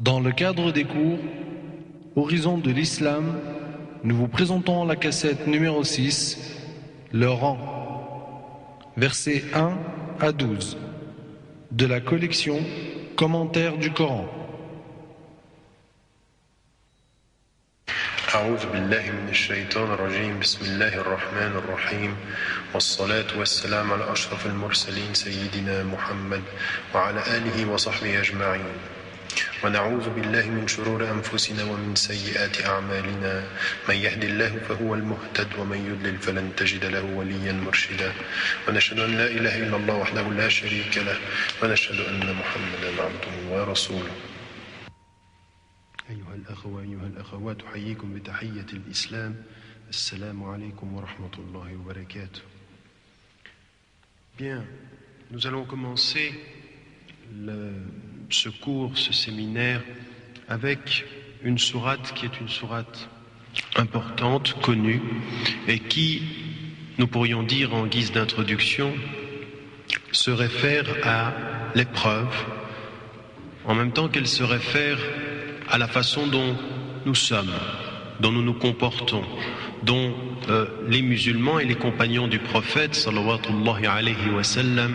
Dans le cadre des cours Horizon de l'Islam, nous vous présentons la cassette numéro 6, le rang, versets 1 à 12, de la collection Commentaires du Coran. أعوذ بالله من الشيطان الرجيم بسم الله الرحمن الرحيم والصلاة والسلام على أشرف المرسلين سيدنا محمد وعلى آله وصحبه أجمعين ونعوذ بالله من شرور أنفسنا ومن سيئات أعمالنا من يهد الله فهو المهتد ومن يضلل فلن تجد له وليا مرشدا ونشهد أن لا إله إلا الله وحده لا شريك له ونشهد أن محمدا عبده ورسوله. أيها الأخوة وأيها الأخوات أحييكم بتحية الإسلام السلام عليكم ورحمة الله وبركاته. Bien, nous allons commencer ce cours, ce séminaire avec une sourate qui est une sourate importante, connue et qui, nous pourrions dire en guise d'introduction, se réfère à l'épreuve en même temps qu'elle se réfère à la façon dont nous sommes, dont nous nous comportons, dont les musulmans et les compagnons du prophète sallallahu alayhi wa sallam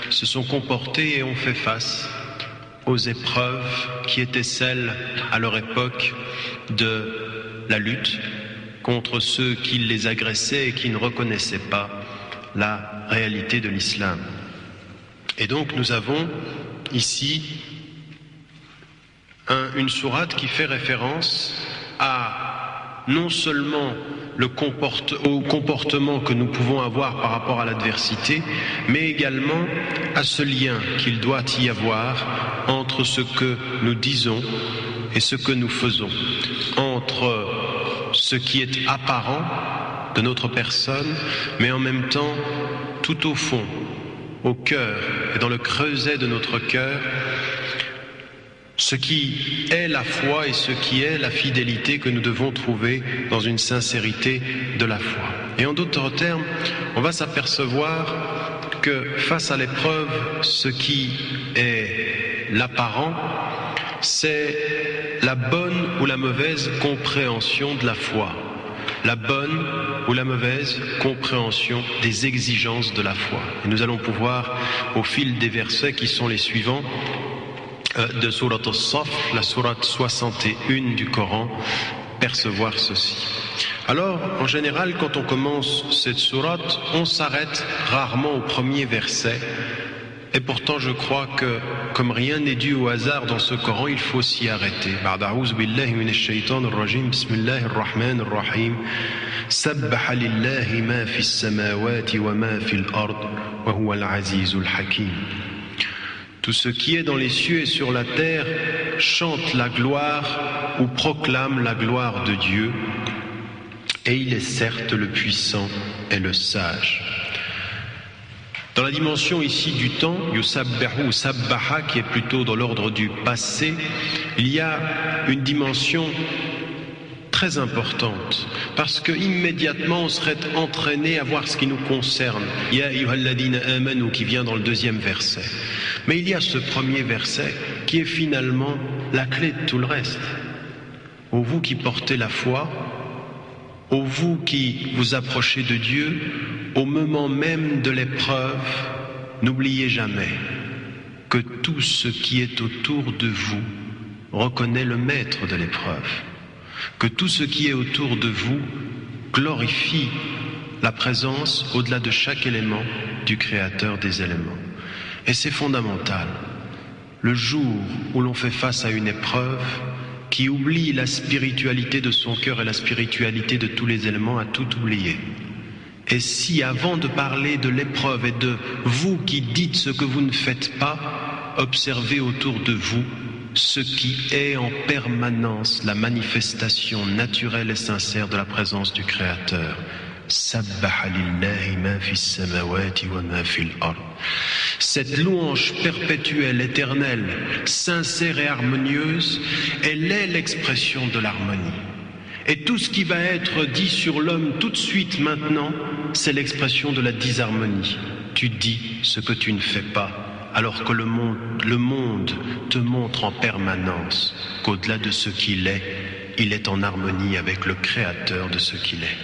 se sont comportés et ont fait face aux épreuves qui étaient celles à leur époque de la lutte contre ceux qui les agressaient et qui ne reconnaissaient pas la réalité de l'islam. Et donc nous avons ici une sourate qui fait référence à non seulement au comportement que nous pouvons avoir par rapport à l'adversité, mais également à ce lien qu'il doit y avoir entre ce que nous disons et ce que nous faisons, entre ce qui est apparent de notre personne, mais en même temps, tout au fond, au cœur et dans le creuset de notre cœur, ce qui est la foi et ce qui est la fidélité que nous devons trouver dans une sincérité de la foi. Et en d'autres termes, on va s'apercevoir que face à l'épreuve, ce qui est l'apparent, c'est la bonne ou la mauvaise compréhension de la foi, la bonne ou la mauvaise compréhension des exigences de la foi. Et nous allons pouvoir, au fil des versets qui sont les suivants, de Surat al-Saf, la sourate 61 du Coran, percevoir ceci. Alors, en général, quand on commence cette sourate, on s'arrête rarement au premier verset. Et pourtant, je crois que, comme rien n'est dû au hasard dans ce Coran, il faut s'y arrêter. Ba'da'ouz billahi minash shaytanir rajim, bismillahir rahmanir rahim. Sabbaha lillahi ma fis samawati wa ma fil ard, wa huwa al-azizul hakim. Tout ce qui est dans les cieux et sur la terre chante la gloire ou proclame la gloire de Dieu, et il est certes le puissant et le sage. Dans la dimension ici du temps, yusabbahu ou sabbaha, qui est plutôt dans l'ordre du passé, il y a une dimension très importante, parce que immédiatement on serait entraîné à voir ce qui nous concerne. Ya ayyuhalladhina amanu, qui vient dans le deuxième verset. Mais il y a ce premier verset qui est finalement la clé de tout le reste. Ô vous qui portez la foi, ô vous qui vous approchez de Dieu, au moment même de l'épreuve, n'oubliez jamais que tout ce qui est autour de vous reconnaît le maître de l'épreuve, que tout ce qui est autour de vous glorifie la présence au-delà de chaque élément du Créateur des éléments. Et c'est fondamental. Le jour où l'on fait face à une épreuve qui oublie la spiritualité de son cœur et la spiritualité de tous les éléments, a tout oublié. Et si avant de parler de l'épreuve et de vous qui dites ce que vous ne faites pas, observez autour de vous ce qui est en permanence la manifestation naturelle et sincère de la présence du Créateur. Sabbaha lillahi ma fis samawati wa ma fil ard. Cette louange perpétuelle, éternelle, sincère et harmonieuse, elle est l'expression de l'harmonie. Et tout ce qui va être dit sur l'homme tout de suite maintenant, c'est l'expression de la disharmonie. Tu dis ce que tu ne fais pas, alors que le monde te montre en permanence qu'au-delà de ce qu'il est en harmonie avec le Créateur de ce qu'il est.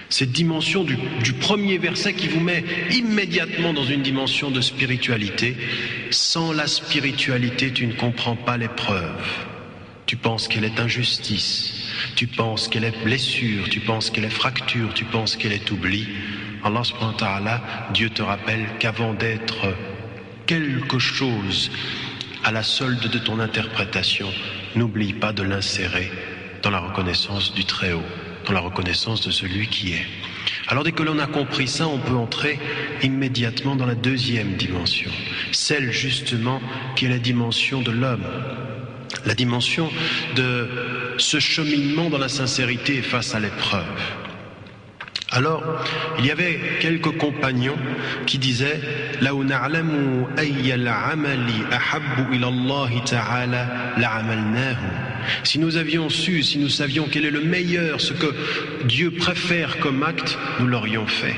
Cette dimension du premier verset qui vous met immédiatement dans une dimension de spiritualité. Sans la spiritualité, tu ne comprends pas l'épreuve. Tu penses qu'elle est injustice, tu penses qu'elle est blessure, tu penses qu'elle est fracture, tu penses qu'elle est oubli. Allah subhanahu wa ta'ala, Dieu te rappelle qu'avant d'être quelque chose à la solde de ton interprétation, n'oublie pas de l'insérer dans la reconnaissance du Très-Haut, dans la reconnaissance de celui qui est. Alors dès que l'on a compris ça, on peut entrer immédiatement dans la deuxième dimension, celle justement qui est la dimension de l'homme, la dimension de ce cheminement dans la sincérité face à l'épreuve. Alors, il y avait quelques compagnons qui disaient لَوْ نَعْلَمُ أَيَّ الْعَمَلِ أَحَبُّ إِلَى اللَّهِ تَعَالَى لَعَمَلْنَاهُ. Si nous avions su, si nous savions quel est le meilleur, ce que Dieu préfère comme acte, nous l'aurions fait.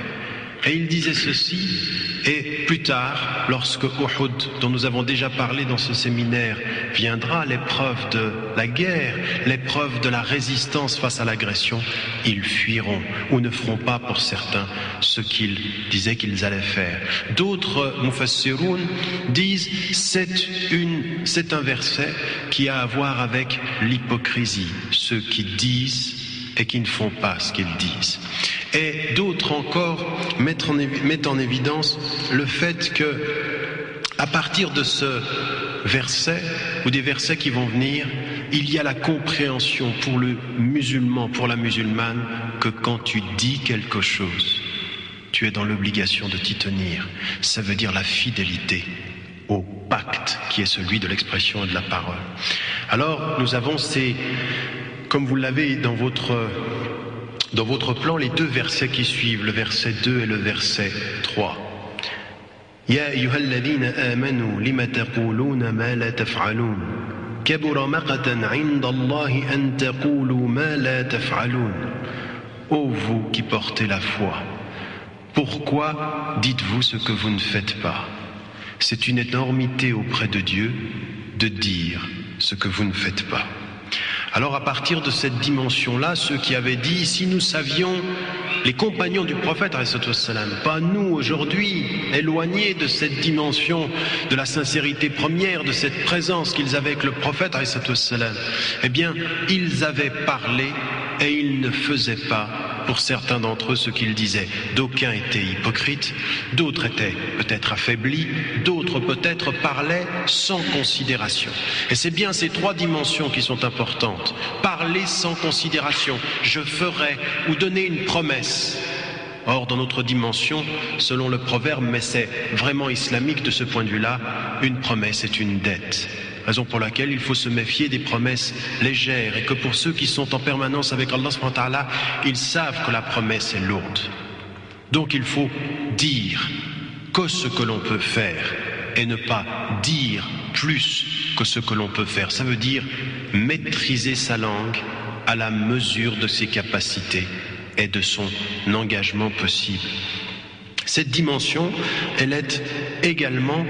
Et il disait ceci, et plus tard, lorsque Uhud, dont nous avons déjà parlé dans ce séminaire, viendra, l'épreuve de la guerre, l'épreuve de la résistance face à l'agression, ils fuiront ou ne feront pas pour certains ce qu'ils disaient qu'ils allaient faire. D'autres mufassiroun disent c'est un verset qui a à voir avec l'hypocrisie, ceux qui disent et qui ne font pas ce qu'ils disent. Et d'autres encore mettent en évidence le fait que, à partir de ce verset, ou des versets qui vont venir, il y a la compréhension pour le musulman, pour la musulmane, que quand tu dis quelque chose, tu es dans l'obligation de t'y tenir. Ça veut dire la fidélité au pacte qui est celui de l'expression et de la parole. Alors, nous avons comme vous l'avez dans votre plan, les deux versets qui suivent, le verset 2 et le verset 3. Ya ayyuhalladhina amanu lima taquluna ma la taf'alun kabura maqtan 'inda Allahi an taqulu ma la taf'alun. Ô vous qui portez la foi, pourquoi dites-vous ce que vous ne faites pas? C'est une énormité auprès de Dieu de dire ce que vous ne faites pas. Alors à partir de cette dimension-là, ceux qui avaient dit, si nous savions, les compagnons du prophète, pas nous aujourd'hui, éloignés de cette dimension de la sincérité première, de cette présence qu'ils avaient avec le prophète, eh bien, ils avaient parlé et ils ne faisaient pas, pour certains d'entre eux, ce qu'ils disaient. D'aucuns étaient hypocrites, d'autres étaient peut-être affaiblis, d'autres peut-être parlaient sans considération. Et c'est bien ces trois dimensions qui sont importantes. Parler sans considération, je ferai, ou donner une promesse. Or, dans notre dimension, selon le proverbe, mais c'est vraiment islamique de ce point de vue-là, une promesse est une dette. Raison pour laquelle il faut se méfier des promesses légères et que pour ceux qui sont en permanence avec Allah subhanahu wa ta'ala, ils savent que la promesse est lourde. Donc il faut dire que ce que l'on peut faire et ne pas dire plus que ce que l'on peut faire. Ça veut dire maîtriser sa langue à la mesure de ses capacités et de son engagement possible. Cette dimension, elle est également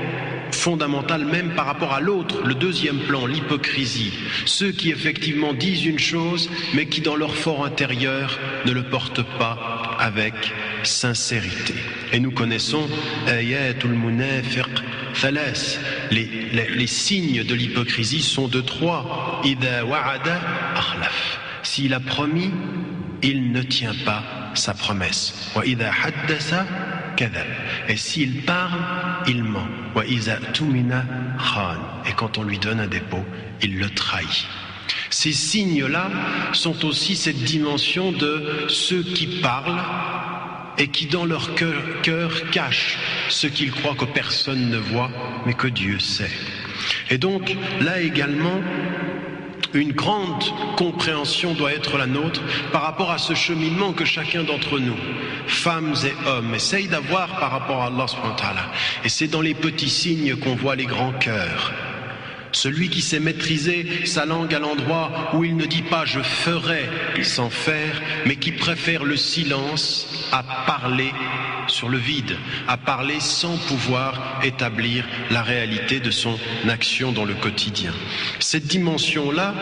fondamentale même par rapport à l'autre, le deuxième plan, l'hypocrisie. Ceux qui effectivement disent une chose, mais qui dans leur fort intérieur ne le portent pas avec sincérité. Et nous connaissons ayatul munafiq thalas. Les signes de l'hypocrisie sont de trois. Idha wa'ada akhlaf. S'il a promis, il ne tient pas sa promesse. Wa idha haddasa kadhab. Et s'il parle, il ment. Wa idha tumina khan. Et quand on lui donne un dépôt, il le trahit. Ces signes-là sont aussi cette dimension de ceux qui parlent et qui dans leur cœur cachent ce qu'ils croient que personne ne voit, mais que Dieu sait. Et donc, là également, une grande compréhension doit être la nôtre par rapport à ce cheminement que chacun d'entre nous, femmes et hommes, essaye d'avoir par rapport à Allah subhanahu wa ta'ala. Et c'est dans les petits signes qu'on voit les grands cœurs. Celui qui sait maîtriser sa langue à l'endroit où il ne dit pas « je ferai » sans faire, mais qui préfère le silence à parler sur le vide, à parler sans pouvoir établir la réalité de son action dans le quotidien. Cette dimension-là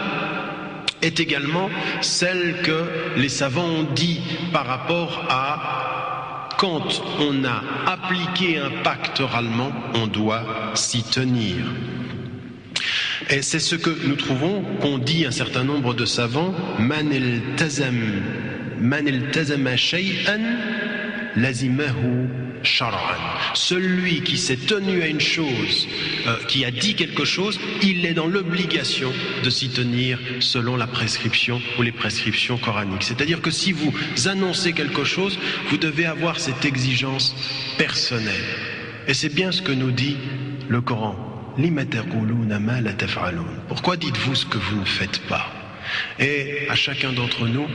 est également celle que les savants ont dit par rapport à quand on a appliqué un pacte oralement, on doit s'y tenir. Et c'est ce que nous trouvons qu'ont dit un certain nombre de savants, man iltazama shay'an lazimahu shar'an. Celui qui s'est tenu à une chose, qui a dit quelque chose, il est dans l'obligation de s'y tenir selon la prescription ou les prescriptions coraniques. C'est-à-dire que si vous annoncez quelque chose, vous devez avoir cette exigence personnelle. Et c'est bien ce que nous dit le Coran. Pourquoi dites-vous ce que vous ne faites pas? Et à chacun d'entre nous,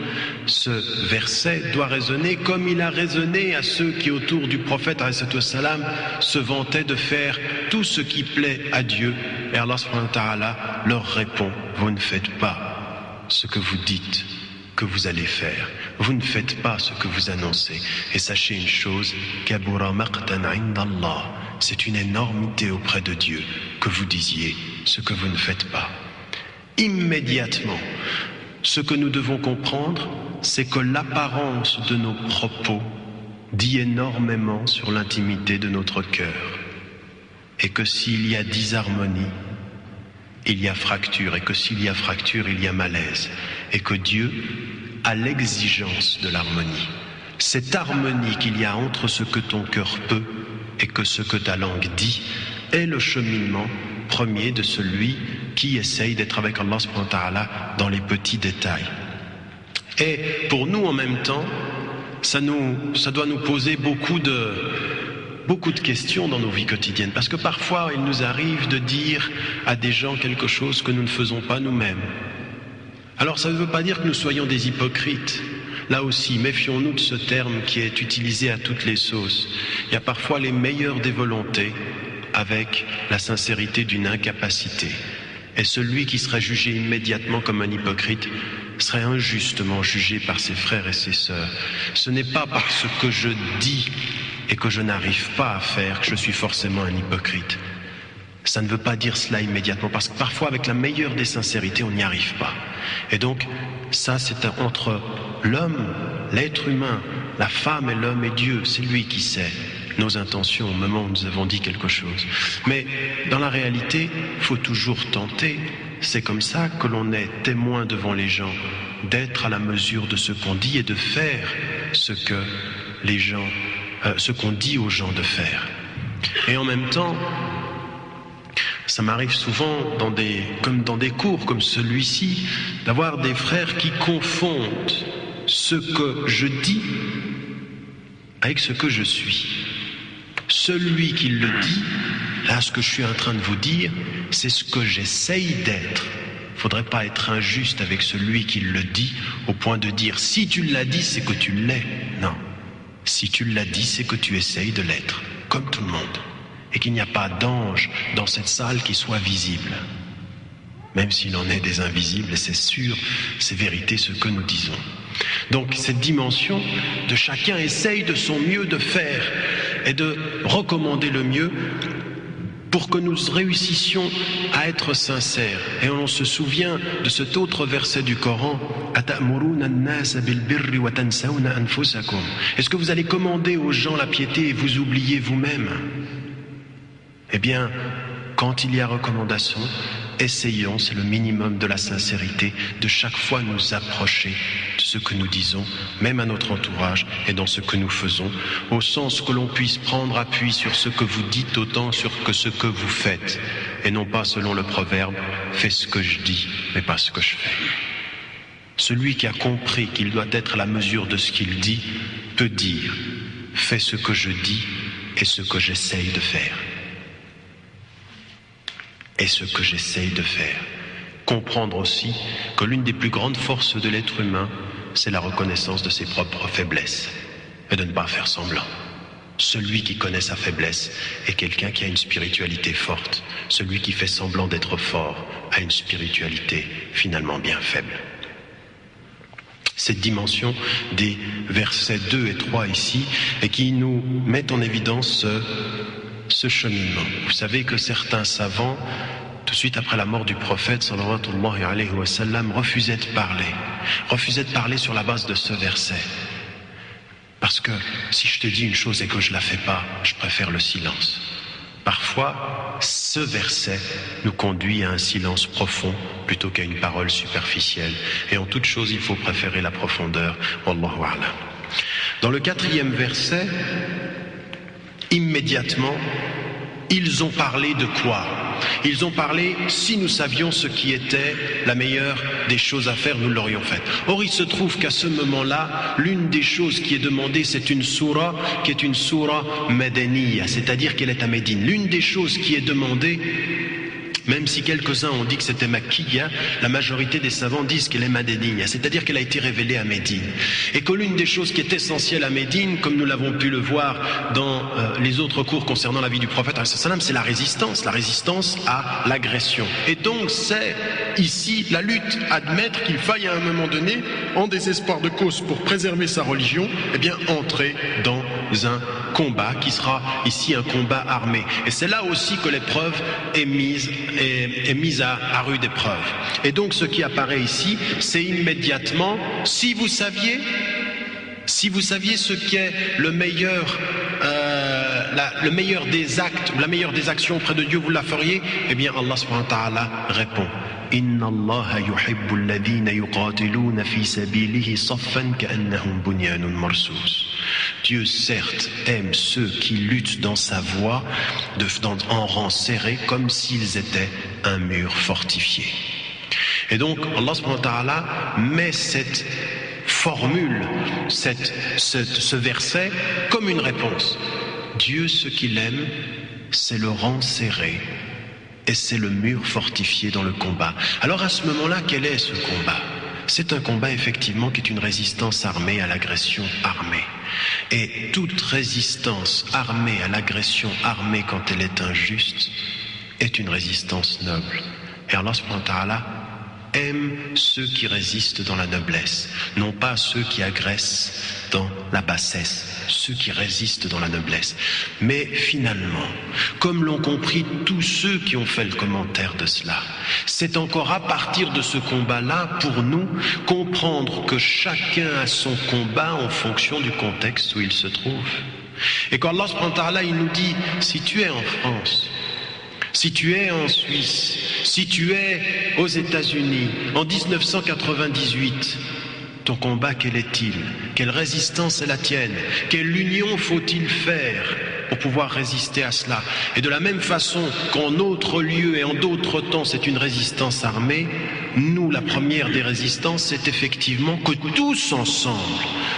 ce verset doit résonner comme il a résonné à ceux qui, autour du prophète se vantaient de faire tout ce qui plaît à Dieu. Et Allah subhanahu wa ta'ala leur répond, vous ne faites pas ce que vous dites que vous allez faire. Vous ne faites pas ce que vous annoncez. Et sachez une chose, kabura maqtan 'inda Allah. C'est une énormité auprès de Dieu que vous disiez ce que vous ne faites pas. Immédiatement, ce que nous devons comprendre, c'est que l'apparence de nos propos dit énormément sur l'intimité de notre cœur. Et que s'il y a disharmonie, il y a fracture. Et que s'il y a fracture, il y a malaise. Et que Dieu a l'exigence de l'harmonie. Cette harmonie qu'il y a entre ce que ton cœur peut et que ce que ta langue dit est le cheminement premier de celui qui essaye d'être avec Allah subhanahu wa ta'ala dans les petits détails. Et pour nous en même temps, ça doit nous poser beaucoup de questions dans nos vies quotidiennes, parce que parfois il nous arrive de dire à des gens quelque chose que nous ne faisons pas nous-mêmes. Alors ça ne veut pas dire que nous soyons des hypocrites. Là aussi, méfions-nous de ce terme qui est utilisé à toutes les sauces. Il y a parfois les meilleures des volontés avec la sincérité d'une incapacité. Et celui qui serait jugé immédiatement comme un hypocrite serait injustement jugé par ses frères et ses sœurs. Ce n'est pas parce que je dis et que je n'arrive pas à faire que je suis forcément un hypocrite. Ça ne veut pas dire cela immédiatement, parce que parfois avec la meilleure des sincérités, on n'y arrive pas. Et donc, ça c'est entre l'homme, l'être humain, la femme et l'homme et Dieu, c'est lui qui sait nos intentions au moment où nous avons dit quelque chose. Mais dans la réalité, il faut toujours tenter. C'est comme ça que l'on est témoin devant les gens, d'être à la mesure de ce qu'on dit et de faire ce que les gens, ce qu'on dit aux gens de faire. Et en même temps, ça m'arrive souvent comme dans des cours comme celui-ci, d'avoir des frères qui confondent ce que je dis avec ce que je suis. Celui qui le dit, là ce que je suis en train de vous dire, c'est ce que j'essaye d'être. Il ne faudrait pas être injuste avec celui qui le dit au point de dire si tu l'as dit, c'est que tu l'es. Non. Si tu l'as dit, c'est que tu essayes de l'être, comme tout le monde. Et qu'il n'y a pas d'ange dans cette salle qui soit visible. Même s'il en est des invisibles, et c'est sûr, c'est vérité ce que nous disons. Donc cette dimension de chacun essaye de son mieux de faire et de recommander le mieux pour que nous réussissions à être sincères. Et on se souvient de cet autre verset du Coran, est-ce que vous allez commander aux gens la piété et vous oubliez vous-même? Eh bien, quand il y a recommandation, essayons, c'est le minimum de la sincérité, de chaque fois nous approcher de ce que nous disons, même à notre entourage et dans ce que nous faisons, au sens que l'on puisse prendre appui sur ce que vous dites autant que ce que vous faites, et non pas selon le proverbe « fais ce que je dis, mais pas ce que je fais ». Celui qui a compris qu'il doit être à la mesure de ce qu'il dit, peut dire « fais ce que je dis et ce que j'essaye de faire ». Et ce que j'essaye de faire. Comprendre aussi que l'une des plus grandes forces de l'être humain, c'est la reconnaissance de ses propres faiblesses et de ne pas faire semblant. Celui qui connaît sa faiblesse est quelqu'un qui a une spiritualité forte. Celui qui fait semblant d'être fort a une spiritualité finalement bien faible. cette dimension des versets 2 et 3 ici, et qui nous mettent en évidence ce cheminement. Vous savez que certains savants, tout de suite après la mort du prophète, sallallahu alayhi wa sallam, refusaient de parler sur la base de ce verset. Parce que si je te dis une chose et que je ne la fais pas, je préfère le silence. Parfois, ce verset nous conduit à un silence profond plutôt qu'à une parole superficielle. Et en toute chose, il faut préférer la profondeur. Wallahu a'lam. Dans le 4e verset, immédiatement, ils ont parlé de quoi? Ils ont parlé, si nous savions ce qui était la meilleure des choses à faire, nous l'aurions faite. Or, il se trouve qu'à ce moment-là, l'une des choses qui est demandée, c'est une soura qui est une soura madaniya, c'est-à-dire qu'elle est à Médine. L'une des choses qui est demandée, même si quelques-uns ont dit que c'était Makkiya, la majorité des savants disent qu'elle est Madaniya, c'est-à-dire qu'elle a été révélée à Médine. Et que l'une des choses qui est essentielle à Médine, comme nous l'avons pu le voir dans les autres cours concernant la vie du prophète, c'est la résistance à l'agression. Et donc c'est ici la lutte, admettre qu'il faille à un moment donné, en désespoir de cause pour préserver sa religion, eh bien entrer dans un combat qui sera ici un combat armé. Et c'est là aussi que l'épreuve est mise à rude épreuve. Et donc ce qui apparaît ici, c'est immédiatement, si vous saviez ce qu'est le meilleur des actes, ou la meilleure des actions auprès de Dieu, vous la feriez? Eh bien Allah subhanahu wa ta'ala répond: Inna Allah yuhibbu alladhina yuqatiluna fi sabilihi saffan ka'annahum bunyanun marsus. Dieu, certes, aime ceux qui luttent dans sa voie en rang serré, comme s'ils étaient un mur fortifié. Et donc, Allah subhanahu wa ta'ala met cette formule, ce verset, comme une réponse. Dieu, ce qu'il aime, c'est le rang serré et c'est le mur fortifié dans le combat. Alors à ce moment-là, quel est ce combat? C'est un combat effectivement qui est une résistance armée à l'agression armée. Et toute résistance armée à l'agression armée quand elle est injuste est une résistance noble. Et Allah subhanahu wa ta'ala aime ceux qui résistent dans la noblesse, non pas ceux qui agressent dans la bassesse, ceux qui résistent dans la noblesse. Mais finalement, comme l'ont compris tous ceux qui ont fait le commentaire de cela, c'est encore à partir de ce combat-là, pour nous, comprendre que chacun a son combat en fonction du contexte où il se trouve. Et quand Allah subhanahu wa ta'ala, il nous dit, si tu es en France, si tu es en Suisse, si tu es aux États-Unis, en 1998, ton combat, quel est-il? Quelle résistance est la tienne? Quelle union faut-il faire pour pouvoir résister à cela? Et de la même façon qu'en d'autres lieux et en d'autres temps, c'est une résistance armée, nous, la première des résistances, c'est effectivement que tous ensemble,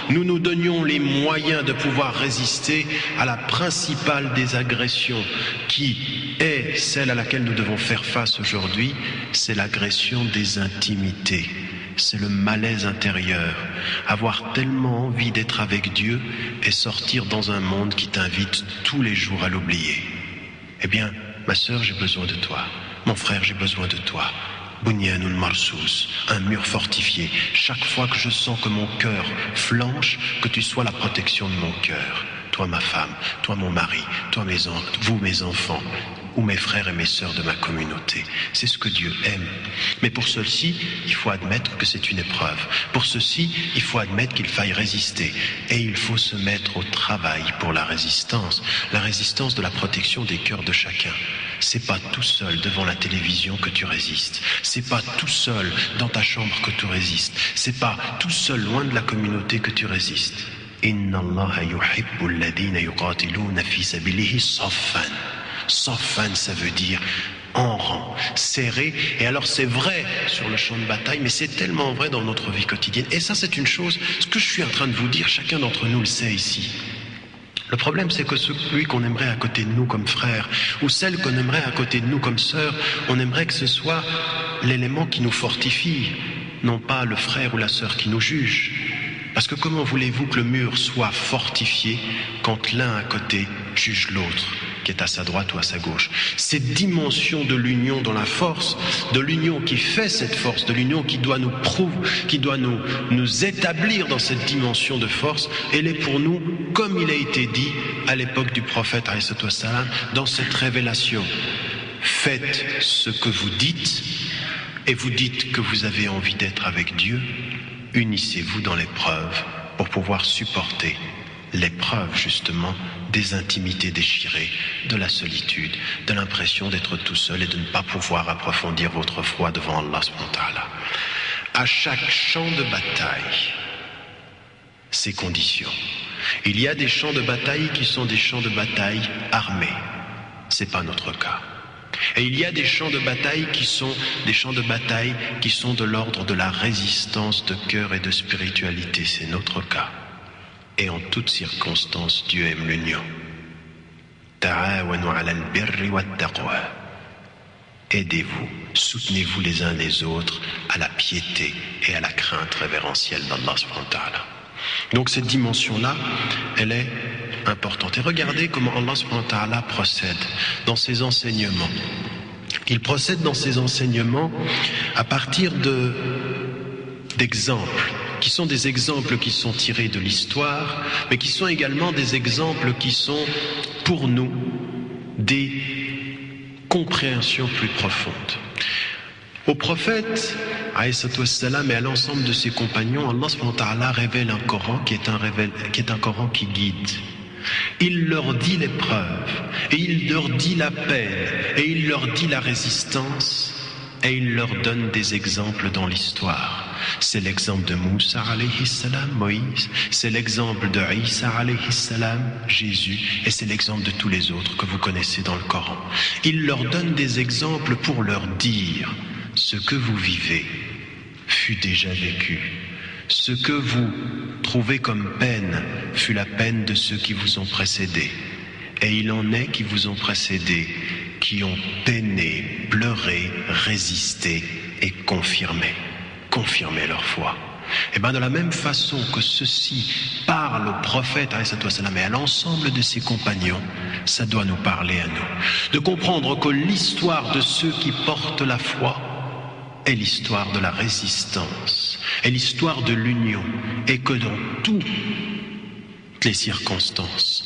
nous nous donnions les moyens de pouvoir résister à la principale des agressions, qui est celle à laquelle nous devons faire face aujourd'hui, c'est l'agression des intimités. C'est le malaise intérieur, avoir tellement envie d'être avec Dieu et sortir dans un monde qui t'invite tous les jours à l'oublier. Eh bien, ma sœur, j'ai besoin de toi. Mon frère, j'ai besoin de toi. Bunyanun marsous, un mur fortifié. Chaque fois que je sens que mon cœur flanche, que tu sois la protection de mon cœur. Toi, ma femme, toi, mon mari, toi, vous, mes enfants, ou mes frères et mes sœurs de ma communauté. C'est ce que Dieu aime. Mais pour ceci, il faut admettre que c'est une épreuve. Pour ceci, il faut admettre qu'il faille résister. Et il faut se mettre au travail pour la résistance de la protection des cœurs de chacun. C'est pas tout seul devant la télévision que tu résistes. C'est pas tout seul dans ta chambre que tu résistes. C'est pas tout seul loin de la communauté que tu résistes. Inna Allah yuhibbu alladhina yuqatiluna fi sabilihi saffan. Saffan, ça veut dire en rang, serré. Et alors c'est vrai sur le champ de bataille, mais c'est tellement vrai dans notre vie quotidienne. Et ça, c'est une chose, ce que je suis en train de vous dire, chacun d'entre nous le sait ici. Le problème, c'est que celui qu'on aimerait à côté de nous comme frère, ou celle qu'on aimerait à côté de nous comme sœur, on aimerait que ce soit l'élément qui nous fortifie, non pas le frère ou la sœur qui nous juge. Parce que comment voulez-vous que le mur soit fortifié quand l'un à côté juge l'autre? qui est à sa droite ou à sa gauche. Cette dimension de l'union dans la force, de l'union qui fait cette force, de l'union qui doit nous prouver, qui doit nous établir dans cette dimension de force, elle est pour nous, comme il a été dit à l'époque du prophète, dans cette révélation. Faites ce que vous dites, et vous dites que vous avez envie d'être avec Dieu, unissez-vous dans l'épreuve pour pouvoir supporter l'épreuve justement des intimités déchirées, de la solitude, de l'impression d'être tout seul et de ne pas pouvoir approfondir votre foi devant Allah subhanahu wa ta'ala. À chaque champ de bataille, ces conditions. Il y a des champs de bataille qui sont des champs de bataille armés. C'est pas notre cas. Et il y a des champs de bataille qui sont des champs de bataille qui sont de l'ordre de la résistance de cœur et de spiritualité. C'est notre cas. Et en toutes circonstances, Dieu aime l'union. Ta'awanu 'ala al-birri wat-taqwa. Aidez-vous, soutenez-vous les uns les autres à la piété et à la crainte révérentielle d'Allah subhanahu wa ta'ala. Donc cette dimension-là, elle est importante. Et regardez comment Allah subhanahu wa ta'ala procède dans ses enseignements. Il procède dans ses enseignements à partir d'exemples, qui sont des exemples qui sont tirés de l'histoire, mais qui sont également des exemples qui sont, pour nous, des compréhensions plus profondes. Au prophète, alayhi wassalam, et à l'ensemble de ses compagnons, Allah subhanahu wa ta'ala révèle un Coran qui est un Coran qui guide. Il leur dit l'épreuve, et il leur dit la peine, et il leur dit la résistance, et il leur donne des exemples dans l'histoire. C'est l'exemple de Moussa alayhi salam, Moïse, c'est l'exemple de Isa alayhi salam, Jésus, et c'est l'exemple de tous les autres que vous connaissez dans le Coran. Il leur donne des exemples pour leur dire: ce que vous vivez fut déjà vécu. Ce que vous trouvez comme peine fut la peine de ceux qui vous ont précédés. Et il en est qui vous ont précédés, qui ont peiné, pleuré, résisté et confirmé leur foi. Et bien de la même façon que ceci parle au prophète et à l'ensemble de ses compagnons, ça doit nous parler à nous. De comprendre que l'histoire de ceux qui portent la foi est l'histoire de la résistance, est l'histoire de l'union, et que dans toutes les circonstances,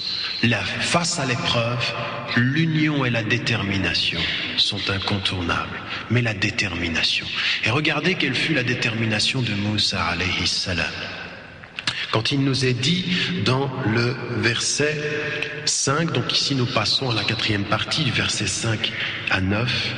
face à l'épreuve, l'union et la détermination sont incontournables, mais la détermination. Et regardez quelle fut la détermination de Moussa alayhi salam. Quand il nous est dit dans le verset 5, donc ici nous passons à la 4e partie du verset 5 à 9,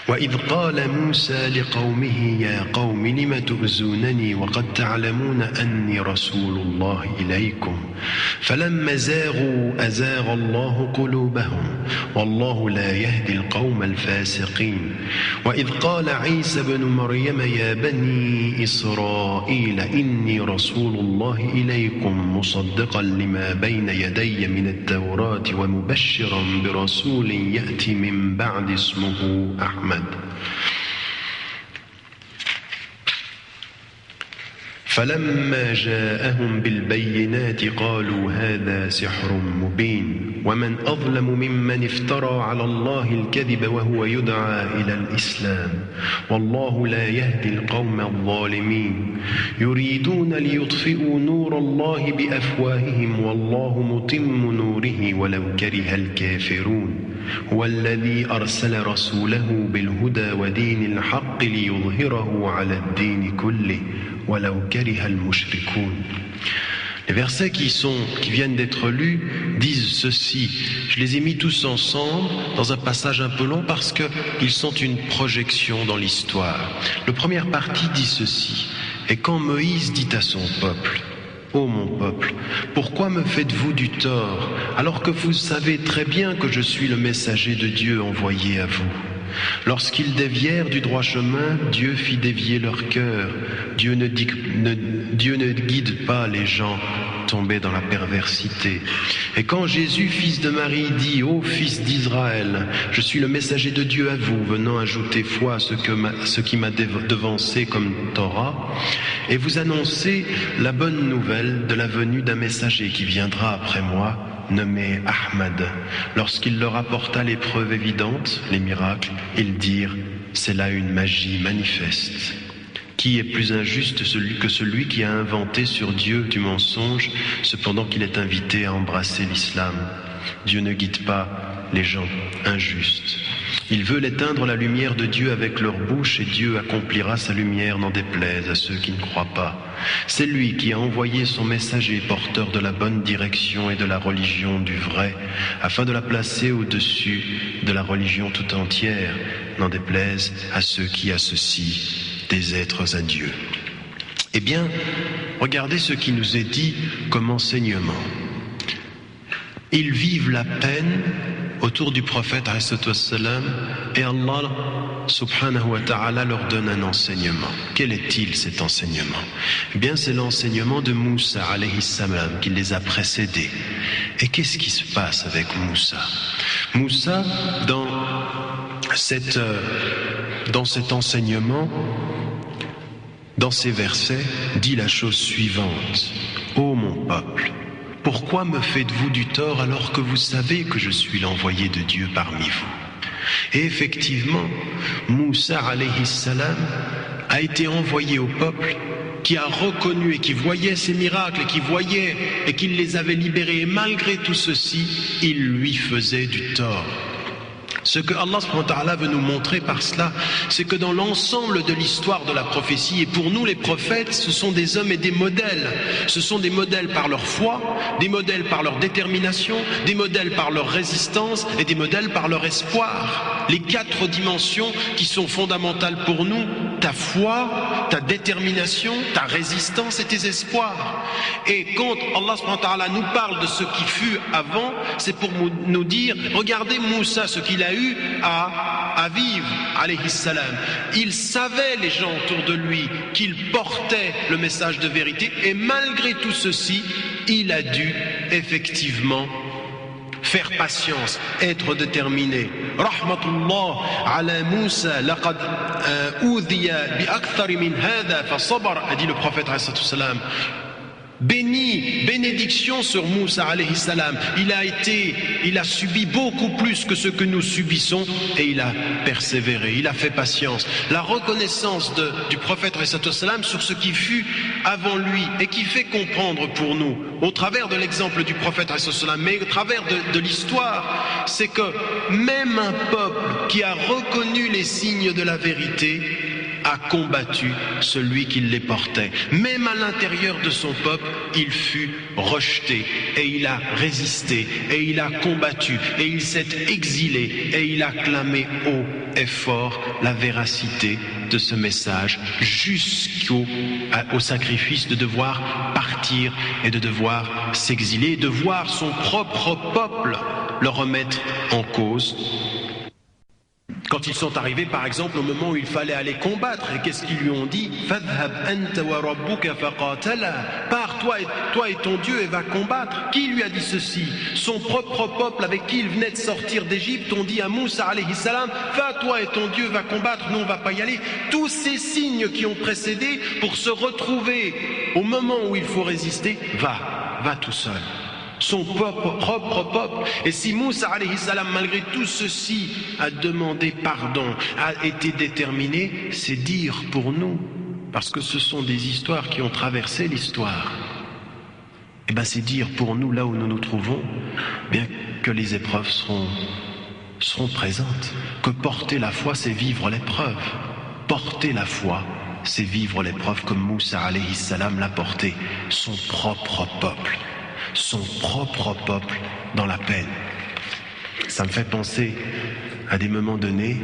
وإذ قال موسى لقومه يا قوم لم تؤذونني وقد تعلمون أني رسول الله إليكم فلما زاغوا أزاغ الله قلوبهم والله لا يهدي القوم الفاسقين وإذ قال عيسى بن مريم يا بني إسرائيل إني رسول الله إليكم مصدقا لما بين يدي من التوراة ومبشرا برسول يأتي من بعد اسمه أحمد فلما جاءهم بالبينات قالوا هذا سحر مبين ومن أظلم ممن افترى على الله الكذب وهو يدعى إلى الإسلام والله لا يهدي القوم الظالمين يريدون ليطفئوا نور الله بأفواههم والله متم نوره ولو كره الكافرون هو الذي أرسل رسوله بالهدى ودين الحق ليظهره على الدين كله ولو كره المشركون. Les versets qui viennent d'être lus disent ceci. Je les ai mis tous ensemble dans un passage un peu long parce qu'ils sont une projection dans l'histoire. La première partie dit ceci. Et quand Moïse dit à son peuple: ô mon peuple, pourquoi me faites-vous du tort alors que vous savez très bien que je suis le messager de Dieu envoyé à vous? Lorsqu'ils dévièrent du droit chemin, Dieu fit dévier leur cœur. Dieu ne guide pas les gens tombés dans la perversité. Et quand Jésus, fils de Marie, dit: ô fils d'Israël, je suis le messager de Dieu à vous, venant ajouter foi à ce qui m'a devancé comme Torah, et vous annoncer la bonne nouvelle de la venue d'un messager qui viendra après moi, nommé Ahmad, lorsqu'il leur apporta les preuves évidentes, les miracles, ils dirent « c'est là une magie manifeste ». Qui est plus injuste que celui qui a inventé sur Dieu du mensonge, cependant qu'il est invité à embrasser l'islam? Dieu ne guide pas les gens injustes. Il veut éteindre la lumière de Dieu avec leur bouche et Dieu accomplira sa lumière, n'en déplaise à ceux qui ne croient pas. C'est lui qui a envoyé son messager porteur de la bonne direction et de la religion du vrai, afin de la placer au-dessus de la religion tout entière, n'en déplaise à ceux qui associent des êtres à Dieu. Eh bien, regardez ce qui nous est dit comme enseignement. Ils vivent la peine autour du prophète et Allah subhanahu wa ta'ala leur donne un enseignement. Quel est-il cet enseignement? Eh bien, c'est l'enseignement de Moussa alayhi salam qui les a précédés. Et qu'est-ce qui se passe avec Moussa? Moussa, dans cet enseignement, dans ces versets, dit la chose suivante: Ô mon peuple, pourquoi me faites-vous du tort alors que vous savez que je suis l'envoyé de Dieu parmi vous? Et effectivement, Moussa alayhi salam a été envoyé au peuple qui a reconnu et qui voyait ces miracles et qui voyait et qui les avait libérés. Et malgré tout ceci, il lui faisait du tort. Ce que Allah subhanahu wa ta'ala veut nous montrer par cela, c'est que dans l'ensemble de l'histoire de la prophétie, et pour nous les prophètes, ce sont des hommes et des modèles. Ce sont des modèles par leur foi, des modèles par leur détermination, des modèles par leur résistance et des modèles par leur espoir. Les 4 dimensions qui sont fondamentales pour nous: ta foi, ta détermination, ta résistance et tes espoirs. Et quand Allah subhanahu wa ta'ala nous parle de ce qui fut avant, c'est pour nous dire: regardez Moussa, ce qu'il a eu à vivre, alayhi salam. Il savait, les gens autour de lui, qu'il portait le message de vérité, et malgré tout ceci, il a dû effectivement faire patience, être déterminé. Rahmatullah ala Moussa, laqad udhiya bi akthar min hadha fa sabar, a dit le prophète alayhi salam. Bénédiction sur Moussa alayhi salam. Il a subi beaucoup plus que ce que nous subissons et il a persévéré, il a fait patience. La reconnaissance du prophète alayhi salam sur ce qui fut avant lui et qui fait comprendre pour nous, au travers de l'exemple du prophète alayhi salam, mais au travers de l'histoire, c'est que même un peuple qui a reconnu les signes de la vérité a combattu celui qui les portait. Même à l'intérieur de son peuple, il fut rejeté et il a résisté et il a combattu et il s'est exilé et il a clamé haut et fort la véracité de ce message jusqu'au sacrifice de devoir partir et de devoir s'exiler et de voir son propre peuple le remettre en cause. Quand ils sont arrivés, par exemple, au moment où il fallait aller combattre, et qu'est-ce qu'ils lui ont dit? Fadhhab anta wa rabbuka faqatala. Pars, toi et ton Dieu, et va combattre. Qui lui a dit ceci? Son propre peuple avec qui il venait de sortir d'Égypte ont dit à Moussa alayhi salam: va, toi et ton Dieu, va combattre, nous on va pas y aller. Tous ces signes qui ont précédé pour se retrouver au moment où il faut résister, va tout seul. Son propre peuple. Et si Moussa alayhi salam, malgré tout ceci, a demandé pardon, a été déterminé, c'est dire pour nous, parce que ce sont des histoires qui ont traversé l'histoire, et bien c'est dire pour nous, là où nous nous trouvons, bien que les épreuves seront présentes, que porter la foi, c'est vivre l'épreuve. Porter la foi, c'est vivre l'épreuve comme Moussa alayhi salam l'a porté, son propre peuple dans la peine. Ça me fait penser à des moments donnés,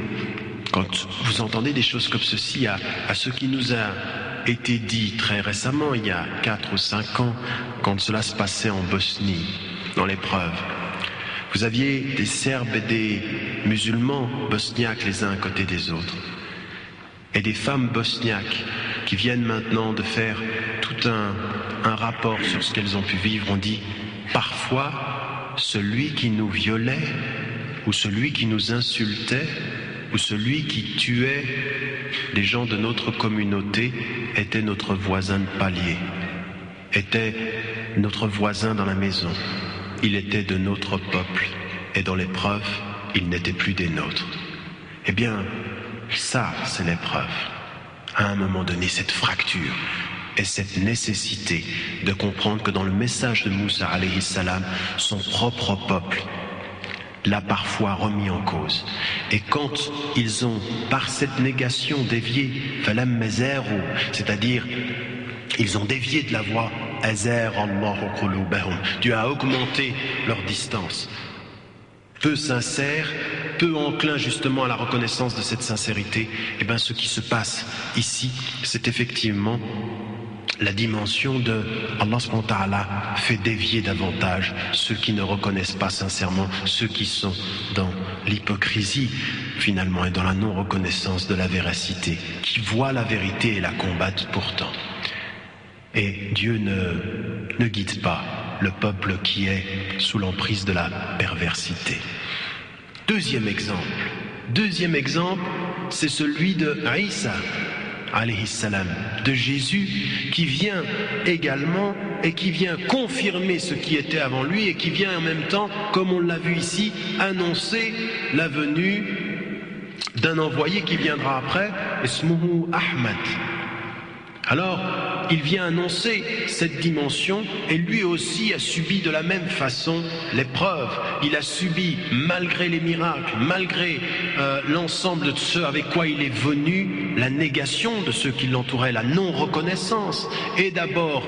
quand vous entendez des choses comme ceci, à ce qui nous a été dit très récemment, il y a 4 ou 5 ans, quand cela se passait en Bosnie, dans l'épreuve. Vous aviez des Serbes et des musulmans bosniaques les uns à côté des autres, et des femmes bosniaques qui viennent maintenant de faire tout un rapport sur ce qu'elles ont pu vivre. On dit: parfois, celui qui nous violait, ou celui qui nous insultait, ou celui qui tuait les gens de notre communauté était notre voisin de palier, était notre voisin dans la maison. il était de notre peuple, et dans l'épreuve, il n'était plus des nôtres. Eh bien, ça, c'est l'épreuve. À un moment donné, cette fracture et cette nécessité de comprendre que dans le message de Moussa alayhi salam, son propre peuple l'a parfois remis en cause. Et quand ils ont, par cette négation, dévié, c'est-à-dire, ils ont dévié de la voie, Dieu a augmenté leur distance. Peu sincères, peu enclins justement à la reconnaissance de cette sincérité, et bien ce qui se passe ici, c'est effectivement la dimension de Allah subhanahu wa ta'ala fait dévier davantage ceux qui ne reconnaissent pas sincèrement, ceux qui sont dans l'hypocrisie finalement et dans la non-reconnaissance de la véracité, qui voient la vérité et la combattent pourtant. Et Dieu ne guide pas le peuple qui est sous l'emprise de la perversité. Deuxième exemple, c'est celui de Isa alayhi salam, de Jésus, qui vient également et qui vient confirmer ce qui était avant lui et qui vient en même temps, comme on l'a vu ici, annoncer la venue d'un envoyé qui viendra après, Ismuhu Ahmad. Alors, il vient annoncer cette dimension et lui aussi a subi de la même façon l'épreuve. Il a subi, malgré les miracles, malgré l'ensemble de ce avec quoi il est venu, la négation de ceux qui l'entouraient, la non-reconnaissance. Et d'abord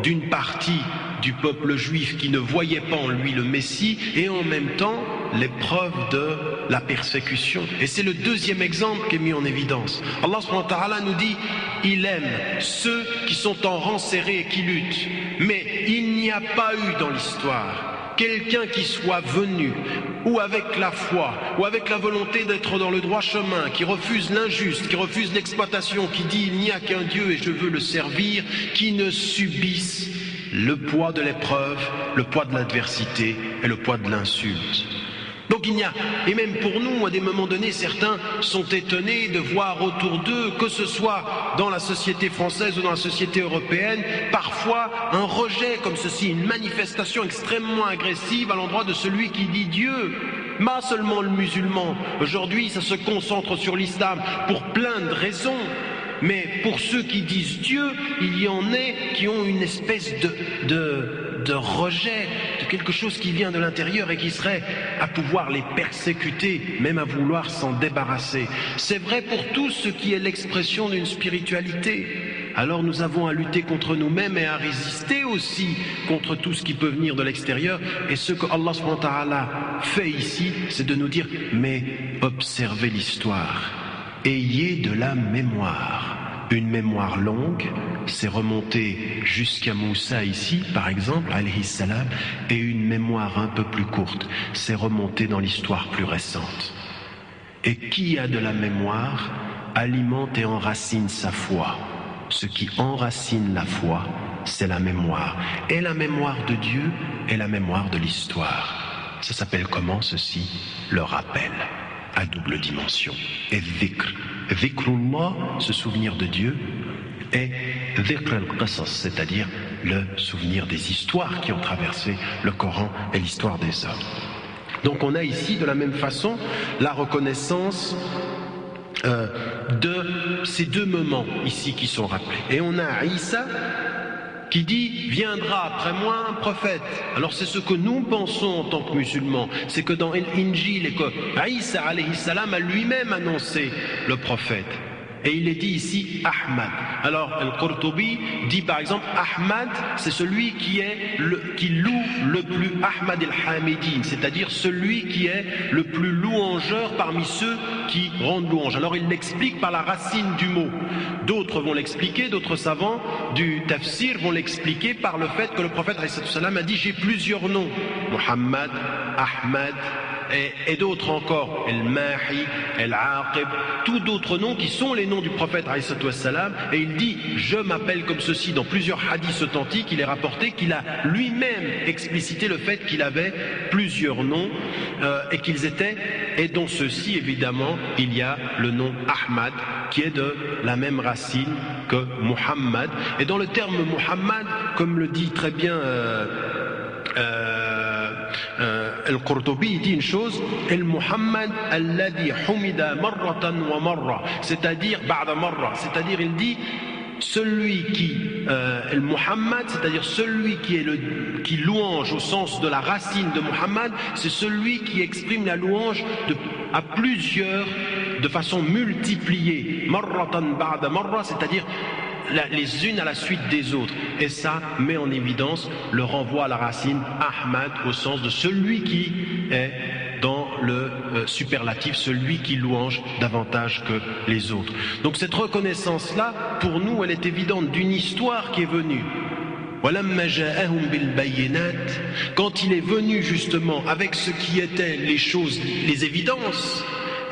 d'une partie du peuple juif qui ne voyait pas en lui le Messie et en même temps l'épreuve de la persécution. Et c'est le deuxième exemple qui est mis en évidence. Allah subhanahu wa ta'ala nous dit, il aime ceux qui sont en rang serré et qui luttent. Mais il n'y a pas eu dans l'histoire quelqu'un qui soit venu, ou avec la foi, ou avec la volonté d'être dans le droit chemin, qui refuse l'injuste, qui refuse l'exploitation, qui dit il n'y a qu'un Dieu et je veux le servir, qui ne subisse le poids de l'épreuve, le poids de l'adversité et le poids de l'insulte. Donc il y a, et même pour nous, à des moments donnés, certains sont étonnés de voir autour d'eux, que ce soit dans la société française ou dans la société européenne, parfois un rejet comme ceci, une manifestation extrêmement agressive à l'endroit de celui qui dit Dieu. Pas seulement le musulman. Aujourd'hui, ça se concentre sur l'islam pour plein de raisons. Mais pour ceux qui disent Dieu, il y en a qui ont une espèce de rejet, de quelque chose qui vient de l'intérieur et qui serait à pouvoir les persécuter, même à vouloir s'en débarrasser. C'est vrai pour tout ce qui est l'expression d'une spiritualité. Alors nous avons à lutter contre nous-mêmes et à résister aussi contre tout ce qui peut venir de l'extérieur. Et ce que Allah subhanahu wa ta'ala fait ici, c'est de nous dire, mais observez l'histoire. Ayez de la mémoire. Une mémoire longue, c'est remonté jusqu'à Moussa ici, par exemple, alayhi salam, et une mémoire un peu plus courte, c'est remonté dans l'histoire plus récente. Et qui a de la mémoire alimente et enracine sa foi. Ce qui enracine la foi, c'est la mémoire. Et la mémoire de Dieu est la mémoire de l'histoire. Ça s'appelle comment ceci? Le rappel. À double dimension. Et dhikr. Dhikrullah, ce souvenir de Dieu, et dhikr al-qasas, c'est-à-dire le souvenir des histoires qui ont traversé le Coran et l'histoire des hommes. Donc on a ici de la même façon la reconnaissance de ces deux moments ici qui sont rappelés. Et on a Isa qui dit, viendra après moi un prophète. Alors c'est ce que nous pensons en tant que musulmans, c'est que dans l'Injil, et que Isa alayhi salam a lui-même annoncé le prophète. Et il est dit ici Ahmad. Alors Al-Qurtubi dit par exemple Ahmad, c'est celui qui loue le plus, Ahmad el-Hamidin, c'est-à-dire celui qui est le plus louangeur parmi ceux qui rendent louange. Alors il l'explique par la racine du mot. D'autres vont l'expliquer, d'autres savants du tafsir vont l'expliquer par le fait que le prophète a dit j'ai plusieurs noms, Muhammad, Ahmad, et d'autres encore, El-Mahi, El-Aqib, tous d'autres noms qui sont les noms du prophète et il dit, je m'appelle comme ceci. Dans plusieurs hadiths authentiques, il est rapporté qu'il a lui-même explicité le fait qu'il avait plusieurs noms et qu'ils étaient, et dans ceux-ci évidemment, il y a le nom Ahmad qui est de la même racine que Muhammad. Et dans le terme Muhammad, comme le dit très bien Al-Qurtubi dit une chose, Al-Muhammad alladhi humida marratan wa marra, c'est-à-dire ba'da marra, c'est-à-dire il dit celui qui Al-Muhammad, c'est-à-dire celui qui louange au sens de la racine de Muhammad, c'est celui qui exprime la louange à plusieurs, de façon multipliée, marratan ba'da marra, c'est-à-dire les unes à la suite des autres. Et ça met en évidence le renvoi à la racine Ahmad au sens de celui qui est dans le superlatif, celui qui louange davantage que les autres. Donc cette reconnaissance-là, pour nous, elle est évidente d'une histoire qui est venue. Quand il est venu justement avec ce qui étaient les choses, les évidences,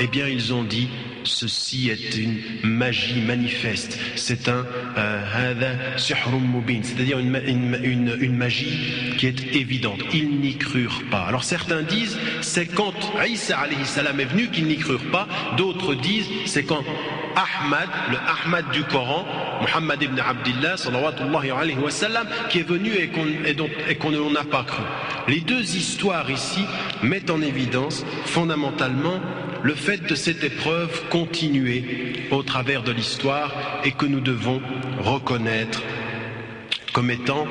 eh bien ils ont dit: ceci est une magie manifeste, c'est c'est-à-dire une magie qui est évidente. Ils n'y crurent pas. Alors certains disent c'est quand Isa alayhi salam est venu qu'ils n'y crurent pas, d'autres disent c'est quand Ahmad, le Ahmad du Coran, Muhammad ibn Abdillah sallallahu alayhi wa sallam, qui est venu et qu'on n'a pas cru. Les deux histoires ici mettent en évidence fondamentalement le fait de cette épreuve continuer au travers de l'histoire et que nous devons reconnaître comme étant,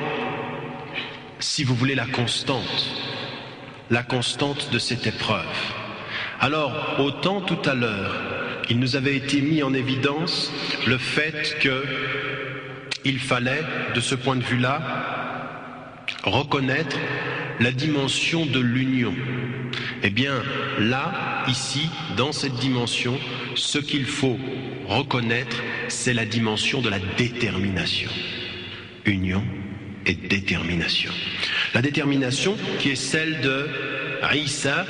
si vous voulez, la constante de cette épreuve. Alors, autant tout à l'heure, il nous avait été mis en évidence le fait qu'il fallait, de ce point de vue-là, reconnaître la dimension de l'union. Eh bien, là, ici, dans cette dimension, ce qu'il faut reconnaître, c'est la dimension de la détermination. Union et détermination. La détermination qui est celle de Isa,